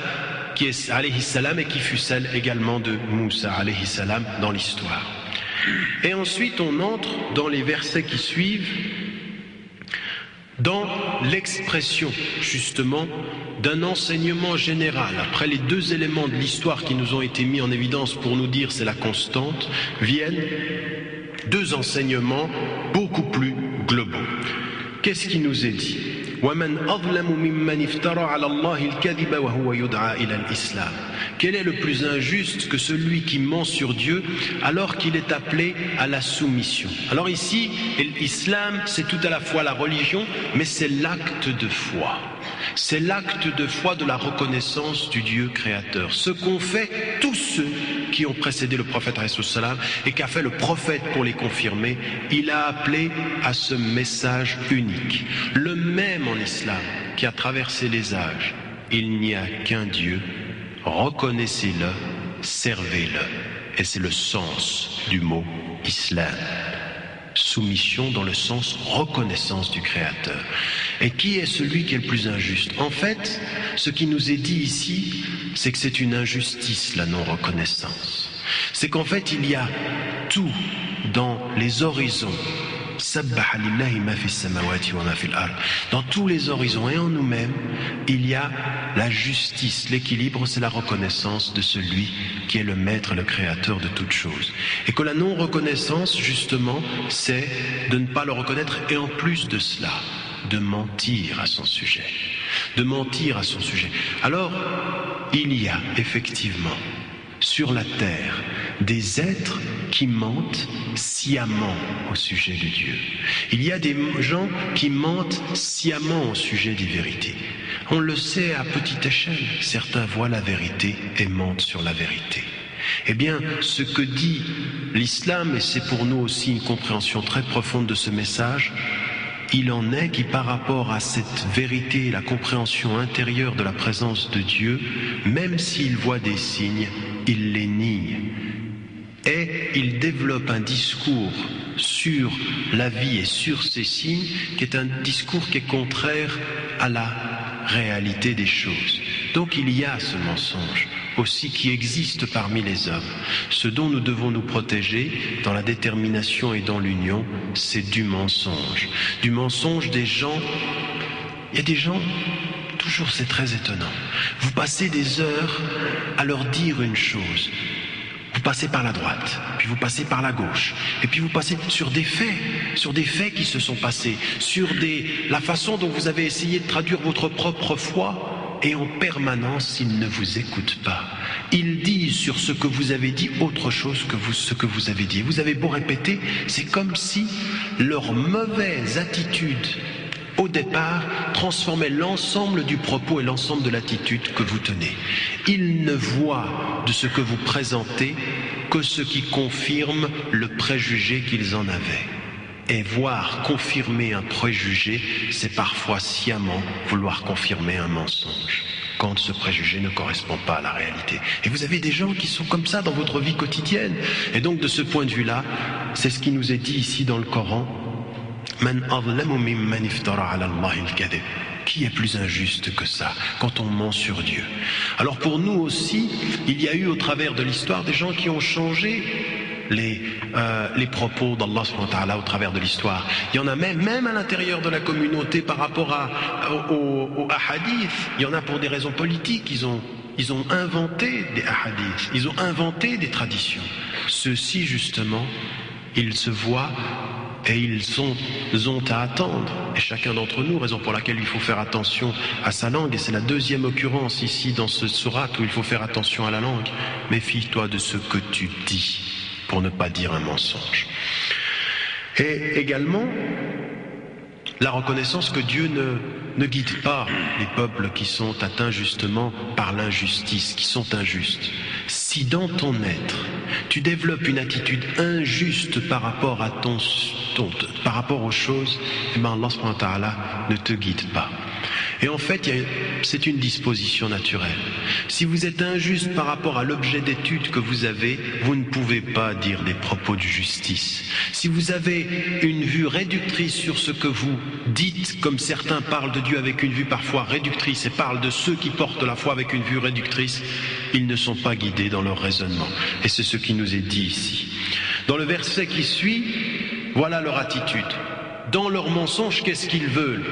qui est alayhi salam, et qui fut celle également de Moussa alayhi salam dans l'histoire. Et ensuite, on entre dans les versets qui suivent, dans l'expression justement d'un enseignement général. Après les deux éléments de l'histoire qui nous ont été mis en évidence pour nous dire c'est la constante, viennent deux enseignements beaucoup plus globaux. Qu'est-ce qui nous est dit ? Quel est le plus injuste que celui qui ment sur Dieu alors qu'il est appelé à la soumission? Alors ici, l'islam, c'est tout à la fois la religion, mais c'est l'acte de foi. C'est l'acte de foi de la reconnaissance du Dieu créateur. Ce qu'ont fait tous ceux qui ont précédé le prophète et qu'a fait le prophète pour les confirmer, il a appelé à ce message unique. Le même en islam qui a traversé les âges. Il n'y a qu'un Dieu, reconnaissez-le, servez-le. Et c'est le sens du mot islam. Soumission dans le sens reconnaissance du Créateur. Et qui est celui qui est le plus injuste? En fait, ce qui nous est dit ici, c'est que c'est une injustice, la non-reconnaissance. C'est qu'en fait, il y a tout dans les horizons. Dans tous les horizons et en nous-mêmes, il y a la justice, l'équilibre, c'est la reconnaissance de celui qui est le maître, le créateur de toutes choses. Et que la non-reconnaissance, justement, c'est de ne pas le reconnaître et en plus de cela, de mentir à son sujet. De mentir à son sujet. Alors, il y a effectivement sur la terre des êtres qui mentent sciemment au sujet de Dieu. Il y a des gens qui mentent sciemment au sujet des vérités. On le sait à petite échelle. Certains voient la vérité et mentent sur la vérité. Eh bien, ce que dit l'islam, et c'est pour nous aussi une compréhension très profonde de ce message, il en est qui, par rapport à cette vérité, la compréhension intérieure de la présence de Dieu, même s'il voit des signes, il les nie. Et il développe un discours sur la vie et sur ces signes, qui est un discours qui est contraire à la réalité des choses. Donc il y a ce mensonge aussi qui existe parmi les hommes. Ce dont nous devons nous protéger dans la détermination et dans l'union, c'est du mensonge. Du mensonge des gens. Il y a des gens, toujours c'est très étonnant, vous passez des heures à leur dire une chose. Vous passez par la droite, puis vous passez par la gauche, et puis vous passez sur des faits qui se sont passés, sur la façon dont vous avez essayé de traduire votre propre foi, et en permanence, ils ne vous écoutent pas. Ils disent sur ce que vous avez dit autre chose que ce que vous avez dit. Vous avez beau répéter, c'est comme si leur mauvaise attitude au départ transformait l'ensemble du propos et l'ensemble de l'attitude que vous tenez. Ils ne voient de ce que vous présentez que ce qui confirme le préjugé qu'ils en avaient. Et voir confirmer un préjugé, c'est parfois sciemment vouloir confirmer un mensonge, quand ce préjugé ne correspond pas à la réalité. Et vous avez des gens qui sont comme ça dans votre vie quotidienne. Et donc de ce point de vue-là, c'est ce qui nous est dit ici dans le Coran. Qui est plus injuste que ça quand on ment sur Dieu? Alors pour nous aussi, il y a eu au travers de l'histoire des gens qui ont changé les propos d'Allah subhanahu wa ta'ala au travers de l'histoire. Il y en a même à l'intérieur de la communauté par rapport aux ahadiths. Il y en a pour des raisons politiques. Ils ont inventé des ahadiths. Ils ont inventé des traditions. Ceux-ci justement, ils se voient et ils ont à attendre, et chacun d'entre nous, raison pour laquelle il faut faire attention à sa langue, et c'est la deuxième occurrence ici dans ce sourate où il faut faire attention à la langue. Méfie-toi de ce que tu dis, pour ne pas dire un mensonge. Et également, la reconnaissance que Dieu ne guide pas les peuples qui sont atteints justement par l'injustice, qui sont injustes. Si dans ton être, tu développes une attitude injuste par rapport à par rapport aux choses, eh bien Allah subhanahu wa ta'ala ne te guide pas. Et en fait, c'est une disposition naturelle. Si vous êtes injuste par rapport à l'objet d'étude que vous avez, vous ne pouvez pas dire des propos de justice. Si vous avez une vue réductrice sur ce que vous dites, comme certains parlent de Dieu avec une vue parfois réductrice et parlent de ceux qui portent la foi avec une vue réductrice, ils ne sont pas guidés dans leur raisonnement. Et c'est ce qui nous est dit ici. Dans le verset qui suit, voilà leur attitude. Dans leur mensonge, qu'est-ce qu'ils veulent?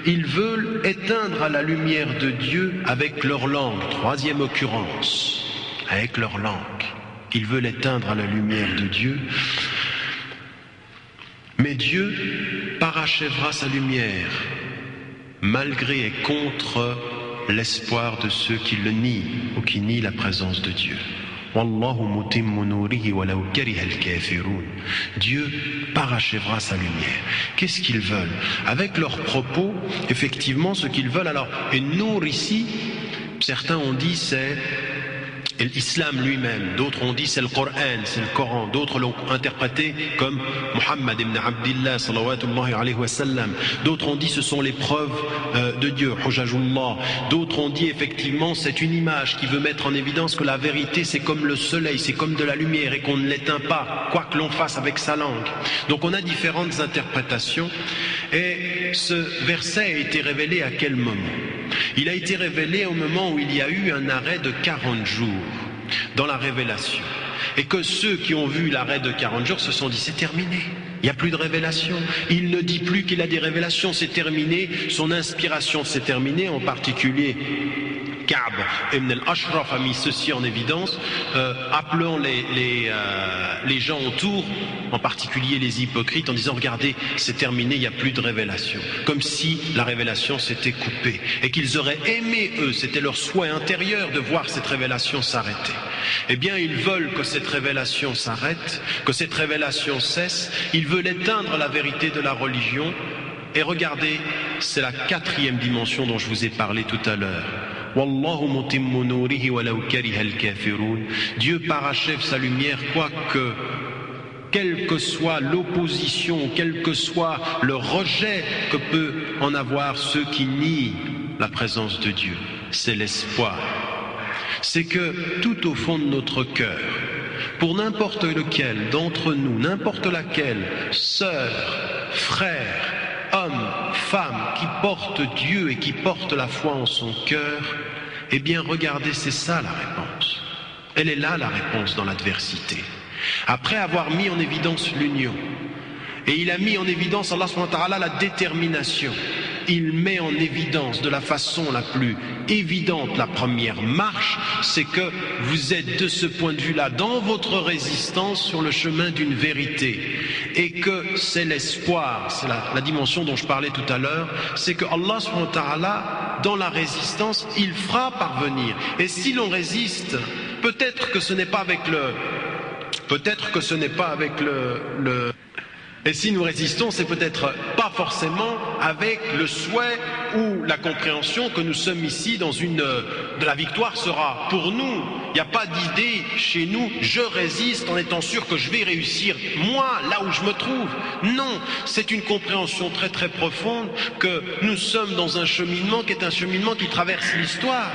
Ils veulent éteindre à la lumière de Dieu avec leur langue. Troisième occurrence, avec leur langue. Ils veulent éteindre à la lumière de Dieu. Mais Dieu parachèvera sa lumière, malgré et contre l'espoir de ceux qui le nient ou qui nient la présence de Dieu. Dieu parachèvera sa lumière. Qu'est-ce qu'ils veulent? Avec leurs propos, effectivement, ce qu'ils veulent. Alors, et Nour ici, certains ont dit c'est l'islam lui-même, d'autres ont dit c'est le Coran, c'est le Coran, d'autres l'ont interprété comme Muhammad ibn Abdillah sallallahu alayhi wa sallam, d'autres ont dit ce sont les preuves de Dieu, Hujajullah, d'autres ont dit effectivement c'est une image qui veut mettre en évidence que la vérité c'est comme le soleil, c'est comme de la lumière et qu'on ne l'éteint pas, quoi que l'on fasse avec sa langue. Donc on a différentes interprétations et ce verset a été révélé à quel moment? Il a été révélé au moment où il y a eu un arrêt de 40 jours dans la révélation. Et que ceux qui ont vu l'arrêt de 40 jours se sont dit c'est terminé, il n'y a plus de révélation. Il ne dit plus qu'il a des révélations, c'est terminé, son inspiration s'est terminée, en particulier Ka'b ibn al-Ashraf a mis ceci en évidence, appelant les gens autour, en particulier les hypocrites, en disant regardez, c'est terminé, il n'y a plus de révélation. Comme si la révélation s'était coupée et qu'ils auraient aimé, eux, c'était leur souhait intérieur de voir cette révélation s'arrêter. Eh bien, ils veulent que cette révélation s'arrête, que cette révélation cesse, ils veulent éteindre la vérité de la religion. Et regardez, c'est la quatrième dimension dont je vous ai parlé tout à l'heure. Dieu parachève sa lumière, quoique, quelle que soit l'opposition, quel que soit le rejet que peut en avoir ceux qui nient la présence de Dieu. C'est l'espoir. C'est que tout au fond de notre cœur, pour n'importe lequel d'entre nous, n'importe laquelle, sœur, frère, homme, femme, qui porte Dieu et qui porte la foi en son cœur, eh bien regardez, c'est ça la réponse. Elle est là la réponse dans l'adversité. Après avoir mis en évidence l'union, et il a mis en évidence, Allah subhanahu wa ta'ala, la détermination. il met en évidence de la façon la plus évidente la première marche, c'est que vous êtes de ce point de vue-là dans votre résistance sur le chemin d'une vérité, et que c'est l'espoir, c'est la dimension dont je parlais tout à l'heure, c'est que Allah subhanahu wa ta'ala, dans la résistance, il fera parvenir. Et si l'on résiste, peut-être que ce n'est pas avec et si nous résistons, c'est peut-être pas forcément avec le souhait ou la compréhension que nous sommes ici de la victoire sera pour nous. Il n'y a pas d'idée chez nous, je résiste en étant sûr que je vais réussir, moi, là où je me trouve. Non, c'est une compréhension très très profonde que nous sommes dans un cheminement qui est un cheminement qui traverse l'histoire.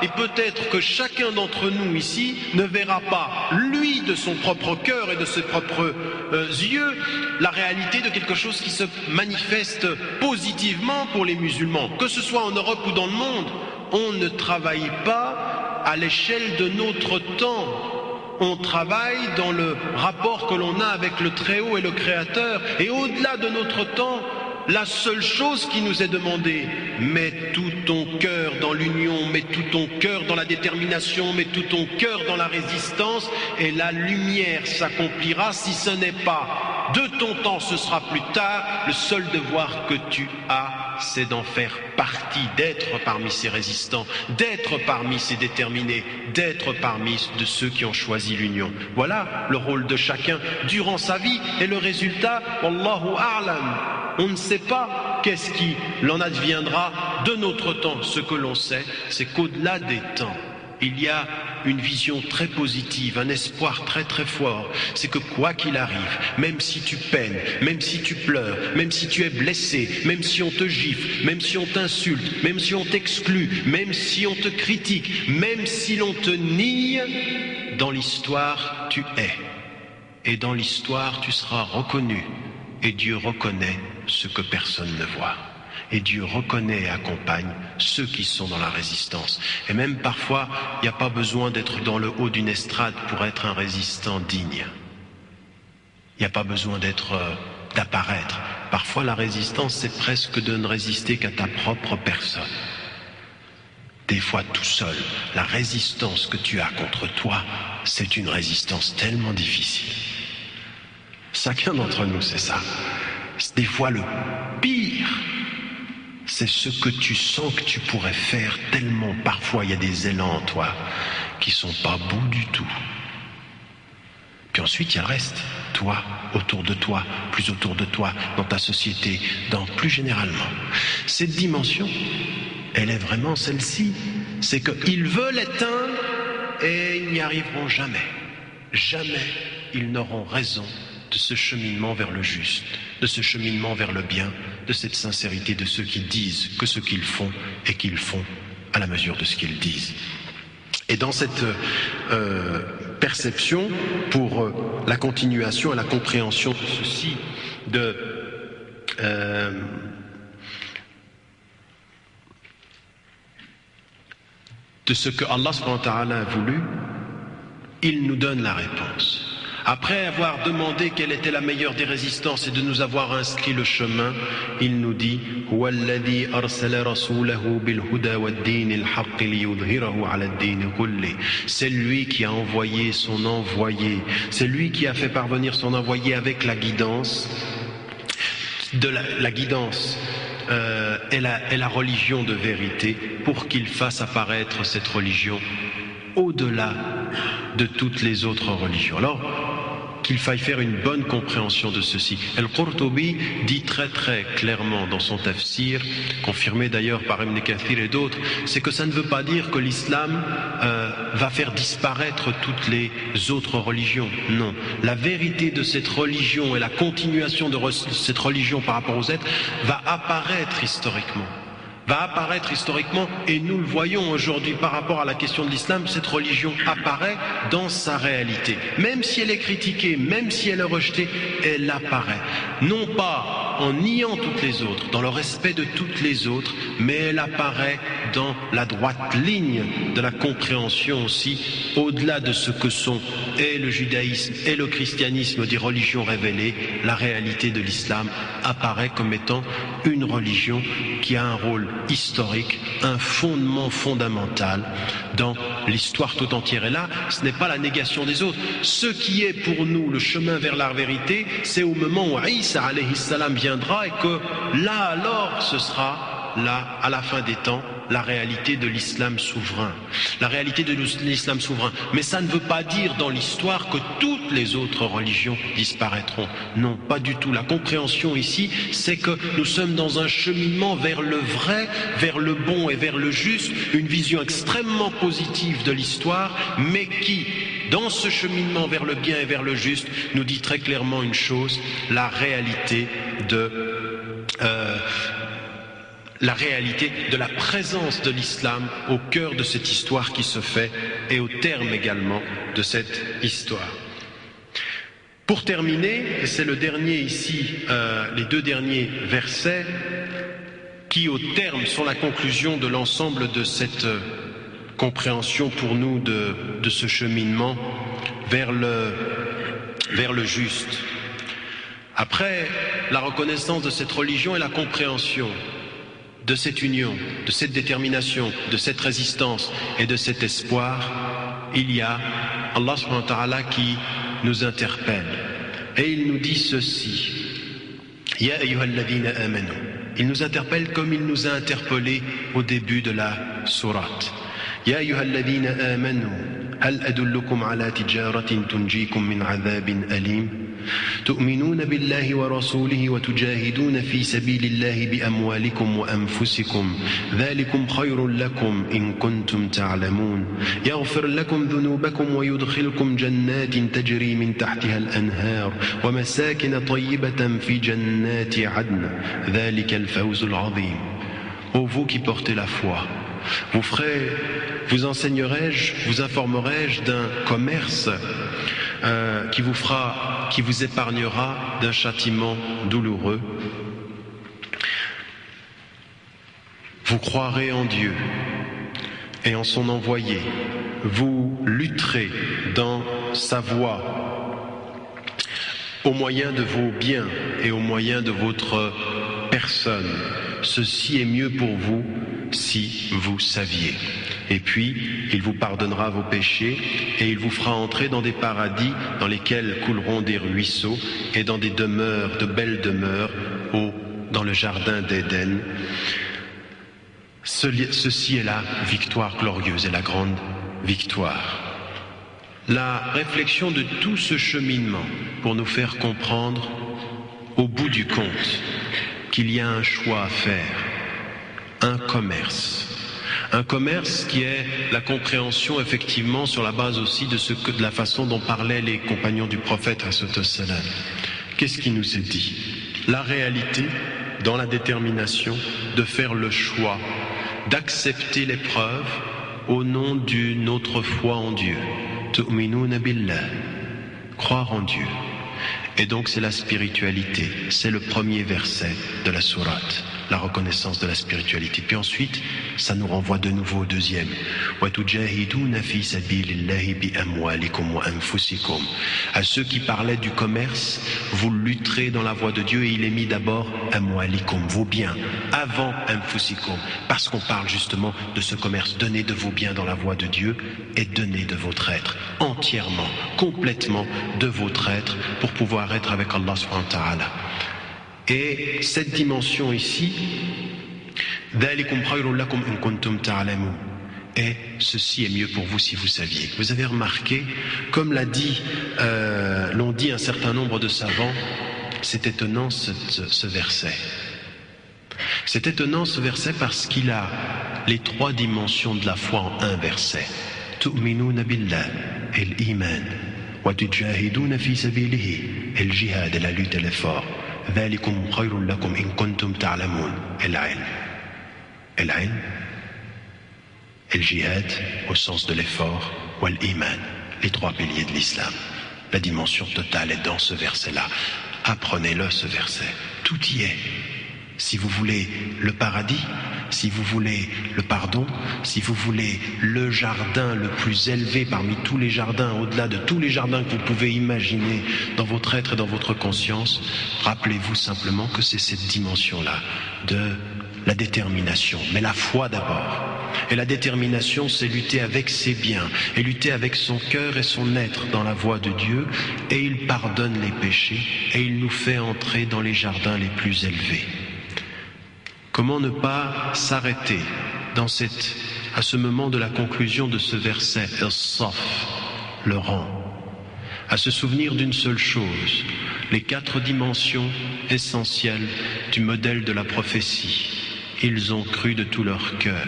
Et peut-être que chacun d'entre nous ici ne verra pas, lui, de son propre cœur et de ses propres yeux, la réalité de quelque chose qui se manifeste positivement pour les musulmans, que ce soit en Europe ou dans le monde. On ne travaille pas à l'échelle de notre temps. On travaille dans le rapport que l'on a avec le Très-Haut et le Créateur. Et au-delà de notre temps, la seule chose qui nous est demandée, mets tout ton cœur dans l'union, mets tout ton cœur dans la détermination, mets tout ton cœur dans la résistance, et la lumière s'accomplira. Si ce n'est pas de ton temps, ce sera plus tard. Le seul devoir que tu as, c'est d'en faire partie, d'être parmi ces résistants, d'être parmi ces déterminés, d'être parmi de ceux qui ont choisi l'union. Voilà le rôle de chacun durant sa vie, et le résultat, Wallahu a'lam. On ne sait pas qu'est-ce qui l'en adviendra de notre temps. Ce que l'on sait, c'est qu'au-delà des temps, il y a une vision très positive, un espoir très très fort. C'est que quoi qu'il arrive, même si tu peines, même si tu pleures, même si tu es blessé, même si on te gifle, même si on t'insulte, même si on t'exclut, même si on te critique, même si l'on te nie, dans l'histoire tu es. Et dans l'histoire tu seras reconnu. Et Dieu reconnaît ce que personne ne voit. Et Dieu reconnaît et accompagne ceux qui sont dans la résistance. Et même parfois, il n'y a pas besoin d'être dans le haut d'une estrade pour être un résistant digne. Il n'y a pas besoin d'apparaître. Parfois, la résistance, c'est presque de ne résister qu'à ta propre personne. Des fois, tout seul, la résistance que tu as contre toi, c'est une résistance tellement difficile. Chacun d'entre nous, c'est ça. Des fois, le pire, c'est ce que tu sens que tu pourrais faire tellement. Parfois, il y a des élans en toi qui sont pas beaux du tout. Puis ensuite, il y a le reste. Toi, autour de toi, plus autour de toi, dans ta société, plus généralement. Cette dimension, elle est vraiment celle-ci. C'est qu'ils veulent éteindre et ils n'y arriveront jamais. Jamais ils n'auront raison de ce cheminement vers le juste, de ce cheminement vers le bien, de cette sincérité de ceux qui disent que ce qu'ils font et qu'ils font à la mesure de ce qu'ils disent. Et dans cette perception, pour la continuation et la compréhension de ceci, de ce que Allah subhanahu wa ta'ala a voulu, il nous donne la réponse. Après avoir demandé quelle était la meilleure des résistances et de nous avoir inscrit le chemin, il nous dit c'est lui qui a envoyé son envoyé, c'est lui qui a fait parvenir son envoyé avec la guidance la guidance est la religion de vérité, pour qu'il fasse apparaître cette religion au-delà de toutes les autres religions. Alors, qu'il faille faire une bonne compréhension de ceci. Al-Qurtubi dit très très clairement dans son tafsir, confirmé d'ailleurs par Ibn Kathir et d'autres, c'est que ça ne veut pas dire que l'islam va faire disparaître toutes les autres religions. Non. La vérité de cette religion et la continuation de cette religion par rapport aux êtres va apparaître historiquement. Et nous le voyons aujourd'hui par rapport à la question de l'islam, cette religion apparaît dans sa réalité. Même si elle est critiquée, même si elle est rejetée, elle apparaît. Non pas pas en niant toutes les autres, dans le respect de toutes les autres, mais elle apparaît dans la droite ligne de la compréhension aussi, au-delà de ce que sont et le judaïsme et le christianisme des religions révélées. La réalité de l'islam apparaît comme étant une religion qui a un rôle historique, un fondement fondamental dans l'histoire tout entière. Et là, ce n'est pas la négation des autres. Ce qui est pour nous le chemin vers la vérité, c'est au moment où Isa alayhi salam viendra et que là alors ce sera, là, à la fin des temps, la réalité de l'islam souverain. La réalité de l'islam souverain. Mais ça ne veut pas dire dans l'histoire que toutes les autres religions disparaîtront. Non, pas du tout. La compréhension ici, c'est que nous sommes dans un cheminement vers le vrai, vers le bon et vers le juste, une vision extrêmement positive de l'histoire, mais qui, dans ce cheminement vers le bien et vers le juste, nous dit très clairement une chose, la réalité de la présence de l'islam au cœur de cette histoire qui se fait et au terme également de cette histoire. Pour terminer, et c'est le dernier ici, les deux derniers versets qui au terme sont la conclusion de l'ensemble de cette compréhension pour nous de ce cheminement vers le juste. Après la reconnaissance de cette religion et la compréhension de cette union, de cette détermination, de cette résistance et de cet espoir, il y a Allah subhanahu wa ta'ala qui nous interpelle. Et il nous dit ceci. Ya ayyuhalladhina amanu. Il nous interpelle comme il nous a interpellés au début de la sourate. Ya ayyuhalladhina amanu. هل أدلكم على تجارة تنجيكم من عذاب أليم تؤمنون بالله ورسوله وتجاهدون في سبيل الله بأموالكم وأنفسكم ذلكم خير لكم إن كنتم تعلمون يغفر لكم ذنوبكم ويدخلكم جنات تجري من تحتها الأنهار ومساكن طيبة في جنات عدن ذلك الفوز العظيم. Ô vous qui portez la foi, vous enseignerai-je, vous informerai-je d'un commerce qui vous épargnera d'un châtiment douloureux. Vous croirez en Dieu et en son envoyé. Vous lutterez dans sa voie au moyen de vos biens et au moyen de votre personne. Ceci est mieux pour vous si vous saviez. Et puis, il vous pardonnera vos péchés et il vous fera entrer dans des paradis dans lesquels couleront des ruisseaux et dans des demeures, de belles demeures, dans le jardin d'Éden. Ceci est la victoire glorieuse et la grande victoire. La réflexion de tout ce cheminement pour nous faire comprendre, au bout du compte, qu'il y a un choix à faire, un commerce qui est la compréhension effectivement sur la base aussi de la façon dont parlaient les compagnons du prophète ﷺ. Qu'est-ce qui nous est dit? La réalité dans la détermination de faire le choix d'accepter l'épreuve au nom d'une autre foi en Dieu. Tu'minuna billah, croire en Dieu. Et donc c'est la spiritualité, c'est le premier verset de la sourate, la reconnaissance de la spiritualité. Puis ensuite, ça nous renvoie de nouveau au deuxième. وَتُجَاهِدُونَ فِي سَبِيلِ اللَّهِ بِأَمْوَالِكُمْ وَأَنفُسِكُمْ. À ceux qui parlaient du commerce, vous lutterez dans la voie de Dieu, et il est mis d'abord amwalikum, vos biens, avant anfusikum, parce qu'on parle justement de ce commerce. Donnez de vos biens dans la voie de Dieu et donnez de votre être, entièrement, complètement de votre être, pour pouvoir être avec Allah subhanahu wa ta'ala. Et cette dimension ici, et ceci est mieux pour vous si vous saviez. Vous avez remarqué, comme l'ont dit un certain nombre de savants, c'est étonnant ce verset. C'est étonnant ce verset parce qu'il a les trois dimensions de la foi en un verset. Tu'minuna billah, l'iman, wa tujahiduna fi sabilihi, le jihad, la lutte et l'effort. ذلكم خير لكم إن كنتم تعلمون. العلم et le jihad au sens de l'effort, wal iman, les trois piliers de l'islam. La dimension totale est dans ce verset-là. apprenez-le ce verset. Tout y est. Si vous voulez le paradis, si vous voulez le pardon, si vous voulez le jardin le plus élevé parmi tous les jardins, au-delà de tous les jardins que vous pouvez imaginer dans votre être et dans votre conscience, rappelez-vous simplement que c'est cette dimension-là de la détermination, mais la foi d'abord. Et la détermination, c'est lutter avec ses biens, et lutter avec son cœur et son être dans la voie de Dieu, et il pardonne les péchés, et il nous fait entrer dans les jardins les plus élevés. Comment ne pas s'arrêter à ce moment de la conclusion de ce verset, As-Saff, le rang, à se souvenir d'une seule chose, les 4 dimensions essentielles du modèle de la prophétie. Ils ont cru de tout leur cœur,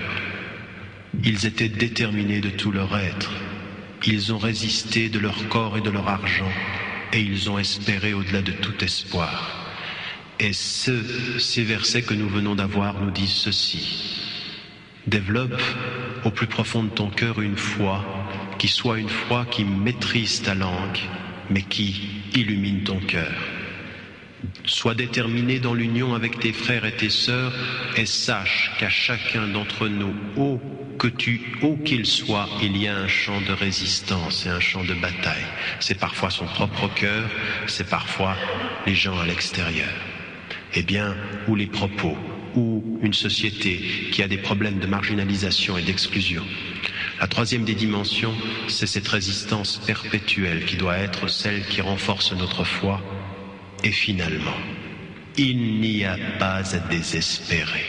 ils étaient déterminés de tout leur être, ils ont résisté de leur corps et de leur argent, et ils ont espéré au-delà de tout espoir. Et ces versets que nous venons d'avoir nous disent ceci. Développe au plus profond de ton cœur une foi qui soit une foi qui maîtrise ta langue, mais qui illumine ton cœur. Sois déterminé dans l'union avec tes frères et tes sœurs, et sache qu'à chacun d'entre nous, ô qu'il soit, il y a un champ de résistance et un champ de bataille. C'est parfois son propre cœur, c'est parfois les gens à l'extérieur. Eh bien, ou les propos, ou une société qui a des problèmes de marginalisation et d'exclusion. La 3e des dimensions, c'est cette résistance perpétuelle qui doit être celle qui renforce notre foi. Et finalement, il n'y a pas à désespérer,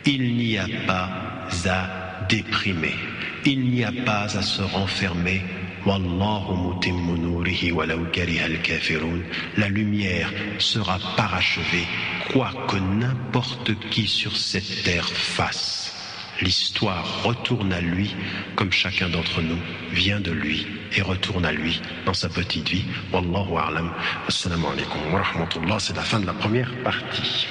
il n'y a pas à déprimer, il n'y a pas à se renfermer. Wallahu mutimmu nurihi walau kariha al-kafirun. La lumière sera parachevée, quoi que n'importe qui sur cette terre fasse. L'histoire retourne à lui, comme chacun d'entre nous vient de lui et retourne à lui dans sa petite vie. Wallahu a'lam. Assalamu alaikum wa rahmatullah. C'est la fin de la première partie.